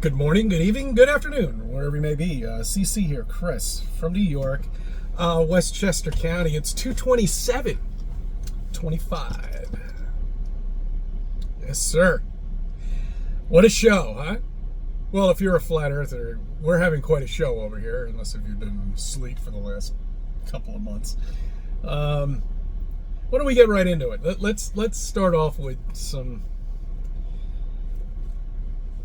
Good morning, good evening, good afternoon, wherever you may be. CC here, Chris from New York, Westchester County. It's 2:27:25. Yes, sir. What a show, huh? Well, if you're a flat earther, we're having quite a show over here, unless if you've been asleep for the last couple of months. Why don't we get right into it? Let's start off with some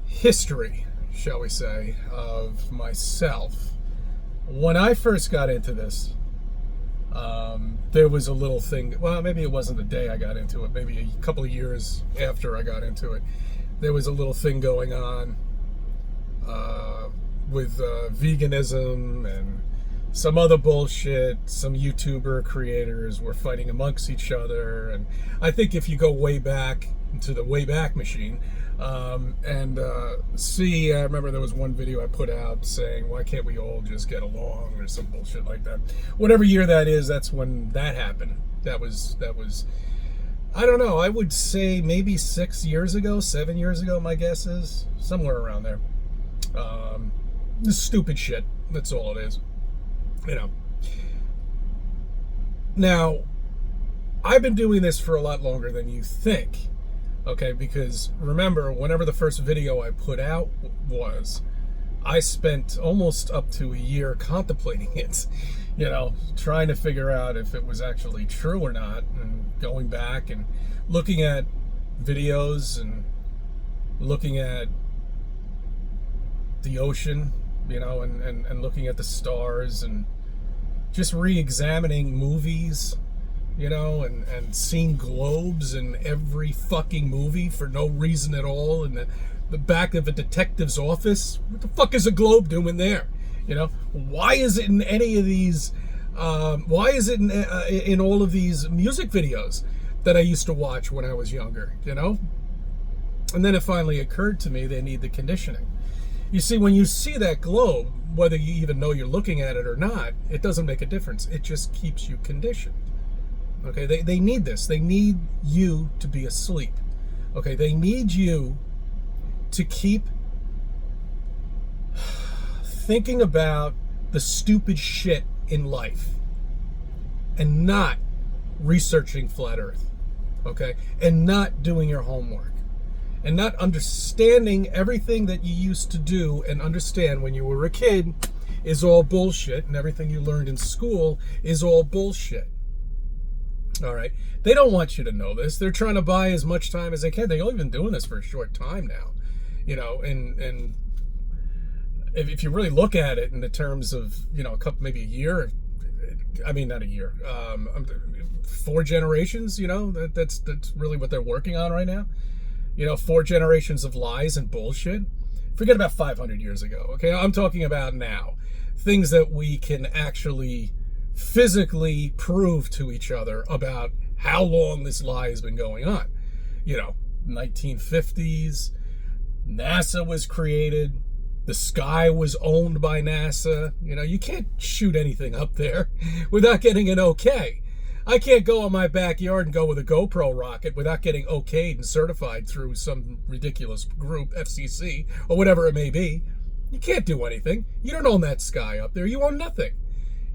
history, shall we say, of myself. When I first got into this, there was a little thing. Well, maybe it wasn't the day I got into it. Maybe a couple of years after I got into it, there was a little thing going on with veganism and some other bullshit. Some YouTuber creators were fighting amongst each other, and I think if you go way back into the Wayback Machine, see, I remember there was one video I put out saying, why can't we all just get along, or some bullshit like that. Whatever year that is, that's when that happened. That was, I don't know, I would say maybe 6 years ago, 7 years ago, my guess is. Somewhere around there. This stupid shit, that's all it is. You know. Now, I've been doing this for a lot longer than you think. Okay, because remember, whenever the first video I put out was, I spent almost up to a year contemplating it, you know, trying to figure out if it was actually true or not, and going back and looking at videos and looking at the ocean, you know, and looking at the stars and just re-examining movies, you know, and seeing globes in every fucking movie for no reason at all, in the back of a detective's office. What the fuck is a globe doing there? You know, why is it in any of these? Why is it in all of these music videos that I used to watch when I was younger? You know, and then it finally occurred to me they need the conditioning. You see, when you see that globe, whether you even know you're looking at it or not, it doesn't make a difference. It just keeps you conditioned. Okay, they need this. They need you to be asleep. Okay, they need you to keep thinking about the stupid shit in life and not researching flat earth. Okay, and not doing your homework and not understanding everything that you used to do and understand when you were a kid is all bullshit, and everything you learned in school is all bullshit. All right. They don't want you to know this. They're trying to buy as much time as they can. They've only been doing this for a short time now, you know, and if you really look at it in the terms of, you know, maybe a year, I mean, not a year, 4 generations, you know, that's really what they're working on right now. You know, 4 generations of lies and bullshit. Forget about 500 years ago. Okay. I'm talking about now, things that we can actually physically prove to each other about how long this lie has been going on. You know, 1950s, NASA was created, the sky was owned by NASA. You know, you can't shoot anything up there without getting an okay. I can't go in my backyard and go with a GoPro rocket without getting okayed and certified through some ridiculous group, FCC, or whatever it may be. You can't do anything. You don't own that sky up there. You own nothing.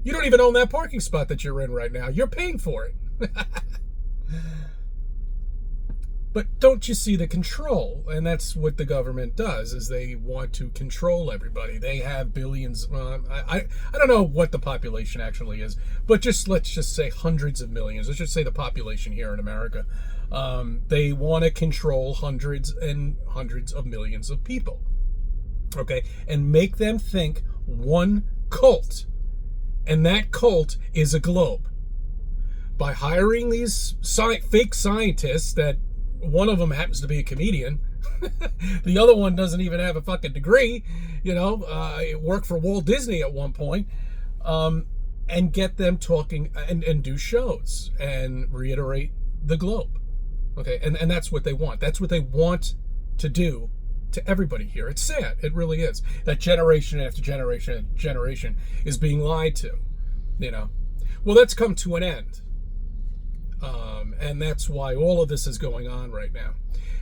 You don't even own that parking spot that you're in right now. You're paying for it. But don't you see the control? And that's what the government does, is they want to control everybody. They have billions. I don't know what the population actually is, but let's just say hundreds of millions. Let's just say the population here in America. They want to control hundreds and hundreds of millions of people. Okay? And make them think one cult. And that cult is a globe. By hiring these fake scientists, that one of them happens to be a comedian, the other one doesn't even have a fucking degree, you know, worked for Walt Disney at one point, and get them talking and do shows and reiterate the globe. Okay, and that's what they want. That's what they want to do to everybody here. It's sad. It really is. That generation after generation after generation is being lied to, you know. Well, that's come to an end. And that's why all of this is going on right now.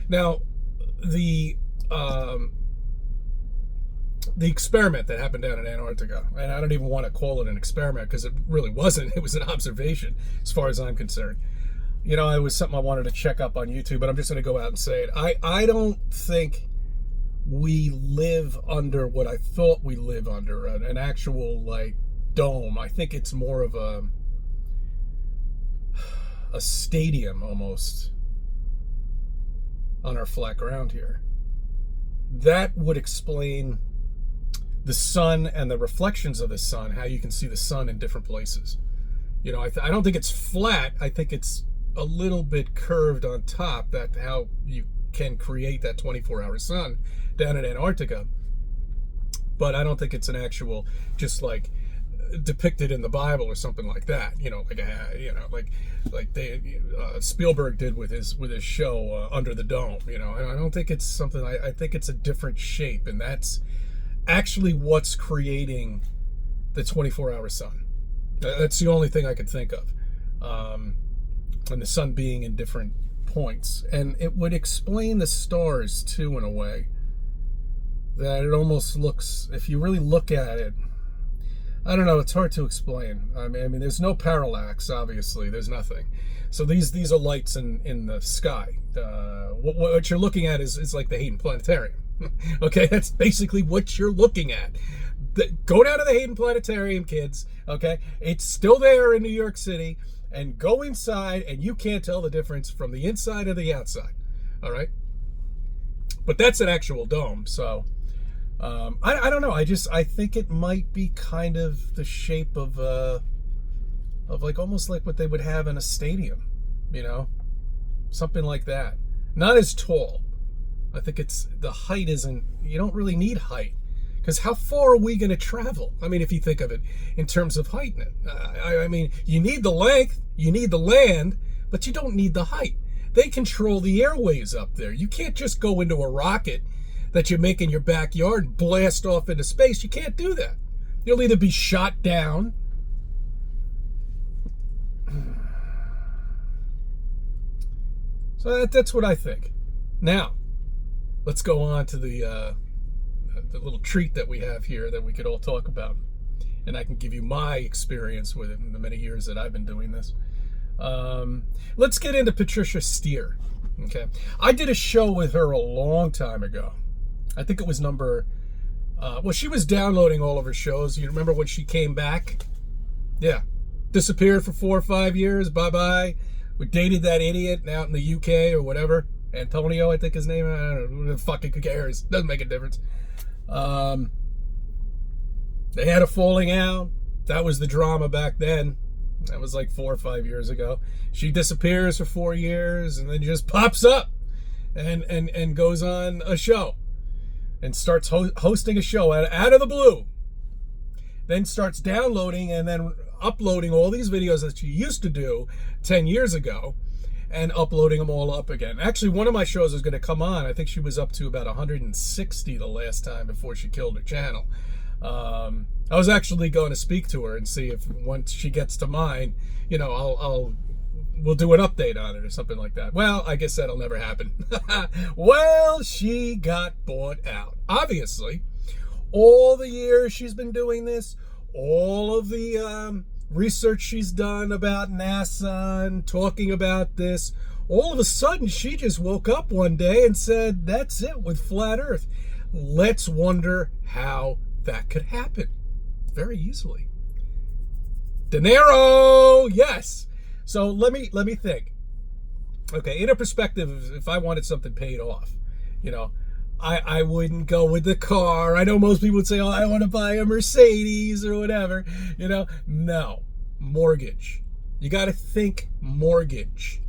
Now, the the experiment that happened down in Antarctica. And I don't even want to call it an experiment because it really wasn't. It was an observation as far as I'm concerned. You know, it was something I wanted to check up on YouTube, but I'm just going to go out and say it. I don't think we live under what I thought we live under, an actual, like, dome. I think it's more of a stadium almost on our flat ground here. That would explain the sun and the reflections of the sun, how you can see the sun in different places. You know, I don't think it's flat. I think it's a little bit curved on top. That's how you can create that 24-hour sun down in Antarctica. But I don't think it's an actual, just like depicted in the Bible or something like that. You know, like they Spielberg did with his show Under the Dome. You know, I don't think it's something. I think it's a different shape, and that's actually what's creating the 24-hour sun. That's the only thing I could think of. And the sun being in different points. And it would explain the stars, too, in a way. That it almost looks, if you really look at it, I don't know, it's hard to explain. I mean, there's no parallax, obviously. There's nothing. So these are lights in the sky. What you're looking at is like the Hayden Planetarium. Okay, that's basically what you're looking at. Go down to the Hayden Planetarium, kids. Okay, it's still there in New York City. And go inside, and you can't tell the difference from the inside or the outside. All right? But that's an actual dome, so I don't know. I think it might be kind of the shape of like almost like what they would have in a stadium, you know, something like that. Not as tall. I think it's the height isn't. You don't really need height. Because how far are we going to travel? I mean, if you think of it in terms of height. I mean, you need the length, you need the land, but you don't need the height. They control the airways up there. You can't just go into a rocket that you make in your backyard and blast off into space. You can't do that. You'll either be shot down. So that's what I think. Now, let's go on to the little treat that we have here that we could all talk about. And I can give you my experience with it in the many years that I've been doing this. Let's get into Patricia Steere. Okay. I did a show with her a long time ago. I think it was she was downloading all of her shows. You remember when she came back? Yeah. Disappeared for 4 or 5 years. Bye-bye. We dated that idiot out in the UK or whatever. Antonio, I think his name. I don't know. Fucking who cares? Doesn't make a difference. They had a falling out. That was the drama back then. That was like 4 or 5 years ago. She disappears for 4 years and then just pops up and goes on a show and starts hosting a show out of the blue. Then starts downloading and then uploading all these videos that she used to do 10 years ago and uploading them all up again. Actually, one of my shows is going to come on. I think she was up to about 160 the last time before she killed her channel. I was actually going to speak to her and see if once she gets to mine, you know, we'll do an update on it or something like that. Well, I guess that'll never happen. Well, she got bought out. Obviously, all the years she's been doing this, all of the research she's done about NASA and talking about this, all of a sudden she just woke up one day and said, that's it with flat Earth. Let's wonder how that could happen. Very easily. Dinero, yes. So let me think. Okay, in a perspective, if I wanted something paid off, you know, I wouldn't go with the car. I know most people would say, oh, I want to buy a Mercedes or whatever, you know. No, mortgage. You got to think mortgage.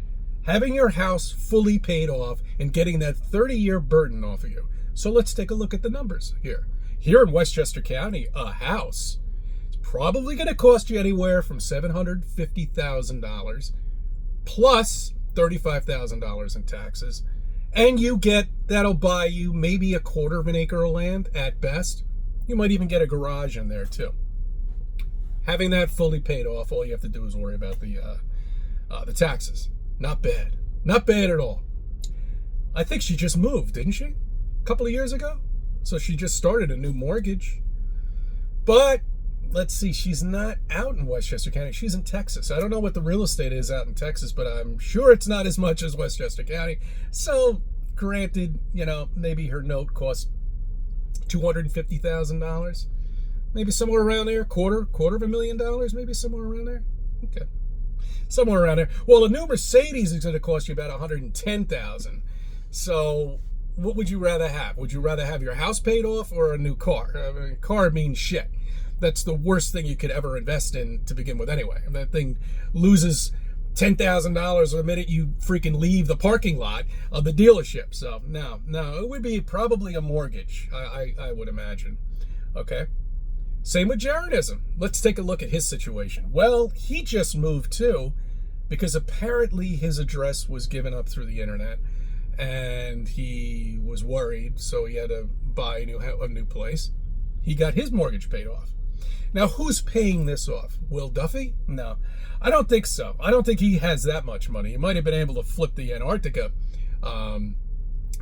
Having your house fully paid off and getting that 30-year burden off of you. So let's take a look at the numbers here. Here in Westchester County, a house is probably going to cost you anywhere from $750,000 plus $35,000 in taxes. And that'll buy you maybe 1/4 of an acre of land at best. You might even get a garage in there too. Having that fully paid off, all you have to do is worry about the taxes. Not bad. Not bad at all. I think she just moved, didn't she? A couple of years ago? So she just started a new mortgage. But let's see, she's not out in Westchester County. She's in Texas. I don't know what the real estate is out in Texas, but I'm sure it's not as much as Westchester County. So granted, maybe her note cost $250,000. Maybe somewhere around there, quarter of $1,000,000, maybe somewhere around there. Okay. Somewhere around there. Well, a new Mercedes is going to cost you about $110,000. So what would you rather have? Would you rather have your house paid off or a new car? I mean, car means shit. That's the worst thing you could ever invest in to begin with anyway. And that thing loses $10,000 the minute you freaking leave the parking lot of the dealership. So no, it would be probably a mortgage, I would imagine. Okay. Same with Jaronism. Let's take a look at his situation. Well, he just moved too, because apparently his address was given up through the internet, and he was worried, so he had to buy a new place. He got his mortgage paid off. Now, who's paying this off? Will Duffy? No, I don't think so. I don't think he has that much money. He might have been able to flip the Antarctica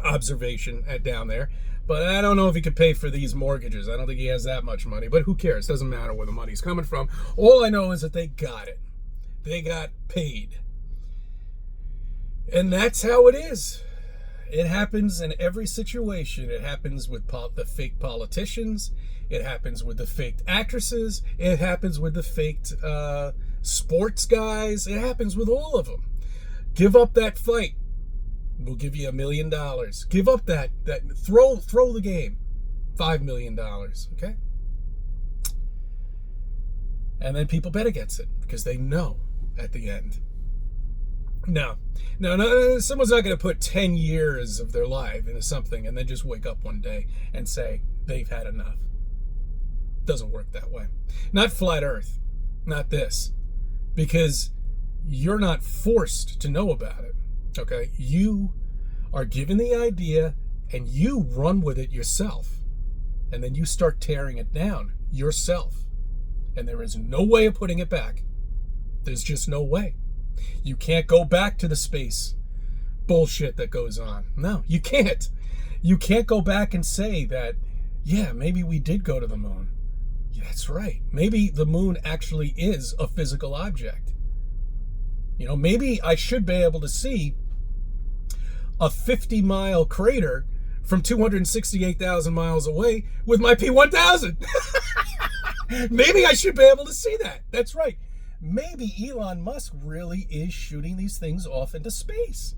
observation down there, but I don't know if he could pay for these mortgages. I don't think he has that much money, but who cares? Doesn't matter where the money's coming from. All I know is that they got it. They got paid. And that's how it is. It happens in every situation. It happens with the fake politicians. It happens with the faked actresses. It happens with the faked sports guys. It happens with all of them. Give up that fight. We'll give you $1 million. Give up that throw the game. $5 million. Okay? And then people bet against it because they know at the end. No, someone's not going to put 10 years of their life into something and then just wake up one day and say they've had enough. Doesn't work that way. Not flat earth. Not this. Because you're not forced to know about it. Okay? You are given the idea and you run with it yourself. And then you start tearing it down yourself. And there is no way of putting it back. There's just no way. You can't go back to the space bullshit that goes on. No, you can't. You can't go back and say that, yeah, maybe we did go to the moon. Yeah, that's right. Maybe the moon actually is a physical object. Maybe I should be able to see a 50-mile crater from 268,000 miles away with my P1000. Maybe I should be able to see that. That's right. Maybe Elon Musk really is shooting these things off into space.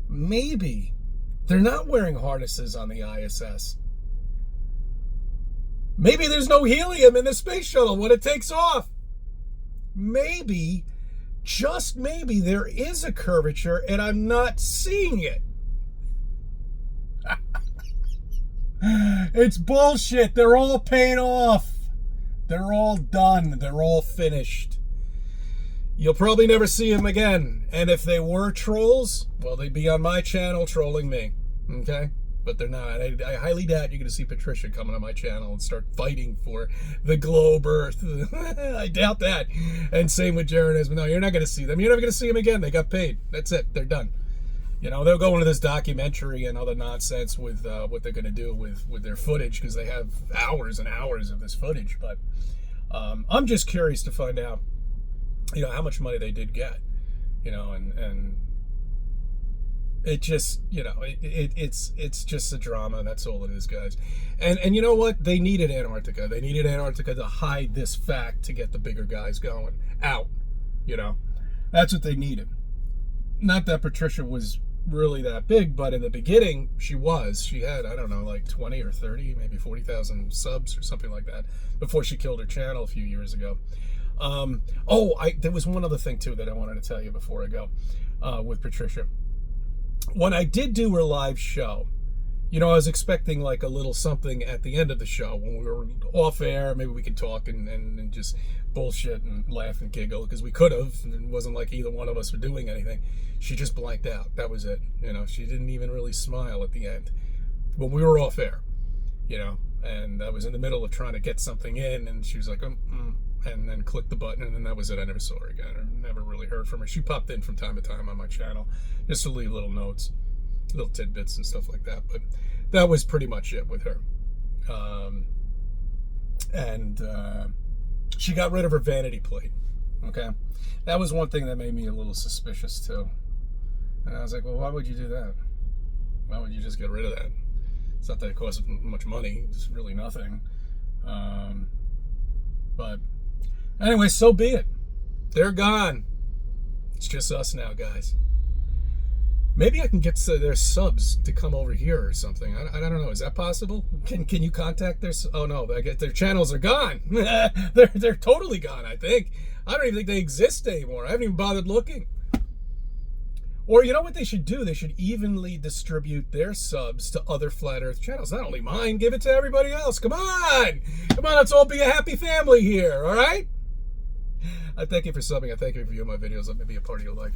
Maybe. They're not wearing harnesses on the ISS. Maybe there's no helium in the space shuttle when it takes off. Maybe, just maybe, there is a curvature and I'm not seeing it. It's bullshit. They're all paid off. They're all done. They're all finished. You'll probably never see them again. And if they were trolls, well, they'd be on my channel trolling me. Okay? But they're not. I highly doubt you're going to see Patricia coming on my channel and start fighting for the globe Earth. I doubt that. And same with Jared. No, you're not going to see them. You're never going to see them again. They got paid. That's it. They're done. They'll go into this documentary and other nonsense with what they're going to do with their footage because they have hours and hours of this footage. But I'm just curious to find out, how much money they did get, and it just, it's just a drama. That's all it is, guys. And you know what? They needed Antarctica. They needed Antarctica to hide this fact to get the bigger guys going out. That's what they needed. Not that Patricia was really that big, but in the beginning she had, I don't know, like 20 or 30, maybe 40,000 subs or something like that before she killed her channel a few years ago. There was one other thing too that I wanted to tell you before I go with Patricia. When I did do her live show, I was expecting like a little something at the end of the show when we were off air. Maybe we could talk and just bullshit and laugh and giggle because we could have. It wasn't like either one of us were doing anything. She just blanked out. That was it. She didn't even really smile at the end when we were off air. And I was in the middle of trying to get something in, and she was like, and then clicked the button, and then that was it. I never saw her again. I never really heard from her. She popped in from time to time on my channel just to leave little notes. little tidbits and stuff like that. But that was pretty much it with her. And she got rid of her vanity plate. Okay, that was one thing that made me a little suspicious too. And I was like, well, why would you do that? Why would you just get rid of that? It's not that it costs much money. It's really nothing. But anyway, so be it. They're gone. It's just us now, guys. Maybe I can get their subs to come over here or something. I don't know. Is that possible? Can you contact their? Oh no, their channels are gone. they're totally gone. I think. I don't even think they exist anymore. I haven't even bothered looking. Or you know what they should do? They should evenly distribute their subs to other Flat Earth channels. Not only mine, give it to everybody else. Come on. Let's all be a happy family here. All right. I thank you for subbing. I thank you for viewing my videos. Let me be a part of your life.